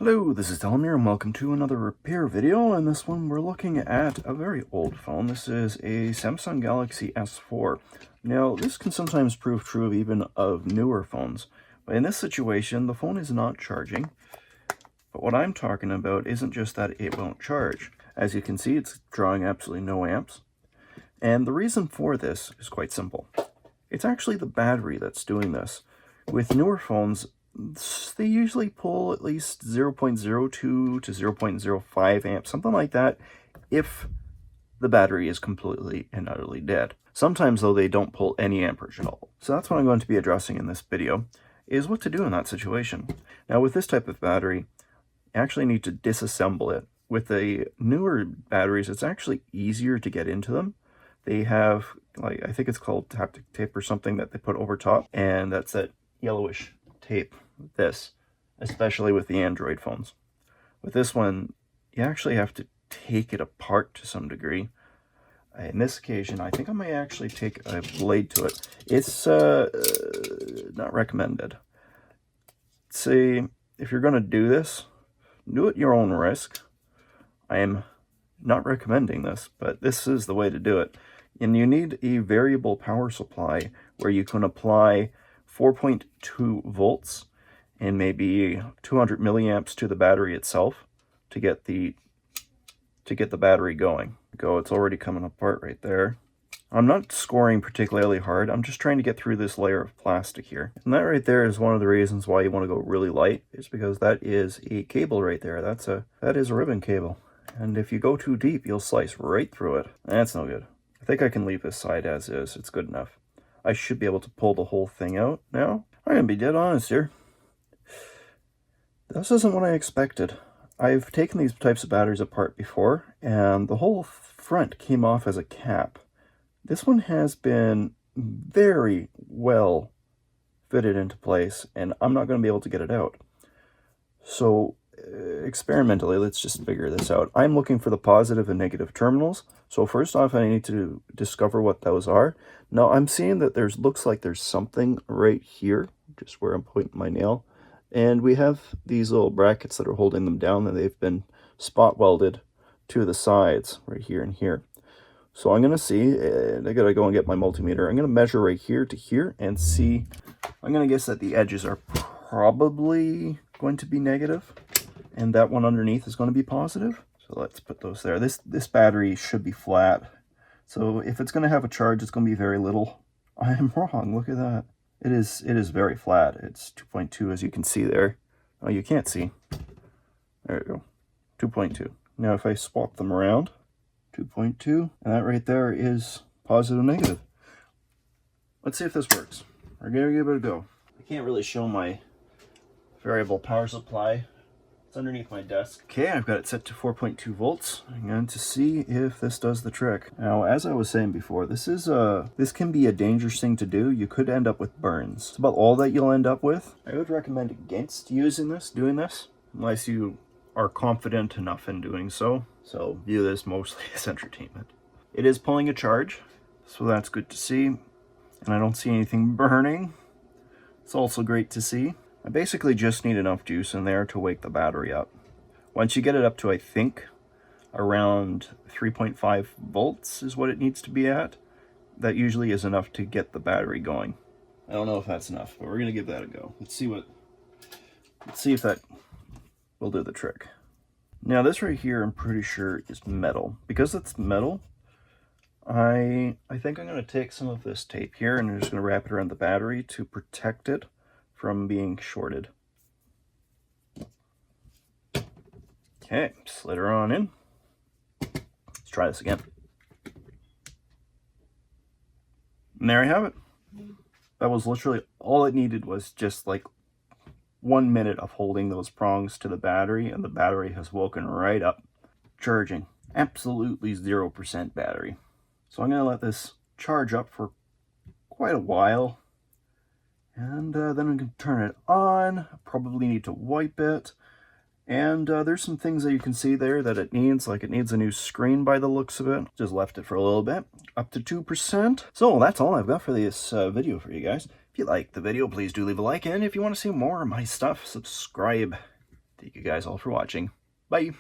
Hello, this is Telmir and welcome to another repair video. In this one we're looking at a very old phone. This is a Samsung Galaxy S4. Now this can sometimes prove true of even of newer phones, but in this situation the phone is not charging. But what I'm talking about isn't just that it won't charge. As you can see, it's drawing absolutely no amps. And the reason for this is quite simple. It's actually the battery that's doing this. With newer phones, they usually pull at least 0.02 to 0.05 amps, something like that, if the battery is completely and utterly dead. Sometimes, though, they don't pull any amperage at all. So that's what I'm going to be addressing in this video, is what to do in that situation. Now, with this type of battery, you actually need to disassemble it. With the newer batteries, it's actually easier to get into them. They have, like, I think it's called haptic tape or something that they put over top, and that's that yellowish tape. This, especially with the Android phones. With this one, you actually have to take it apart to some degree. In this occasion, I think I may actually take a blade to it. It's not recommended. See, if you're going to do this, do it at your own risk. I am not recommending this, but this is the way to do it. And you need a variable power supply where you can apply 4.2 volts and maybe 200 milliamps to the battery itself to get the battery going. It's already coming apart right there. I'm not scoring particularly hard. I'm just trying to get through this layer of plastic here. And that right there is one of the reasons why you want to go really light, is because that is a cable right there. That is a ribbon cable. And if you go too deep, you'll slice right through it. That's no good. I think I can leave this side as is. It's good enough. I should be able to pull the whole thing out now. I'm going to be dead honest here. This isn't what I expected. I've taken these types of batteries apart before, and the whole front came off as a cap. This one has been very well fitted into place, and I'm not going to be able to get it out. So, experimentally, let's just figure this out. I'm looking for the positive and negative terminals. So first off, I need to discover what those are. Now, I'm seeing that looks like there's something right here, just where I'm pointing my nail. And we have these little brackets that are holding them down, and they've been spot welded to the sides, right here and here. So I'm going to see, I got to go and get my multimeter. I'm going to measure right here to here and see. I'm going to guess that the edges are probably going to be negative, and that one underneath is going to be positive. So let's put those there. This battery should be flat. So if it's going to have a charge, it's going to be very little. I am wrong. Look at that. It is very flat. It's 2.2, as you can see there. Oh, you can't see. There we go. 2.2. Now if I swap them around, 2.2, and that right there is positive, negative. Let's see if this works. We're going to give it a go. I can't really show my variable power supply. It's underneath my desk. Okay, I've got it set to 4.2 volts. I'm going to see if this does the trick. Now, as I was saying before, this can be a dangerous thing to do. You could end up with burns. It's about all that you'll end up with. I would recommend against doing this, unless you are confident enough in doing so. So view this mostly as entertainment. It is pulling a charge, so that's good to see. And I don't see anything burning. It's also great to see. I basically just need enough juice in there to wake the battery up. Once you get it up to, I think, around 3.5 volts is what it needs to be at, that usually is enough to get the battery going. I don't know if that's enough, but we're going to give that a go. Let's see if that will do the trick. Now this right here, I'm pretty sure is metal. Because it's metal, I think I'm going to take some of this tape here and I'm just going to wrap it around the battery to protect it from being shorted. Okay, slid her on in. Let's try this again. And there I have it. That was literally all it needed, was just like 1 minute of holding those prongs to the battery, and the battery has woken right up. Charging. Absolutely 0% battery. So I'm going to let this charge up for quite a while. And then I'm going to turn it on. Probably need to wipe it. And there's some things that you can see there that it needs, like it needs a new screen by the looks of it. Just left it for a little bit, up to 2%. So that's all I've got for this video for you guys. If you liked the video, please do leave a like, and if you want to see more of my stuff, subscribe Thank you guys all for watching. Bye!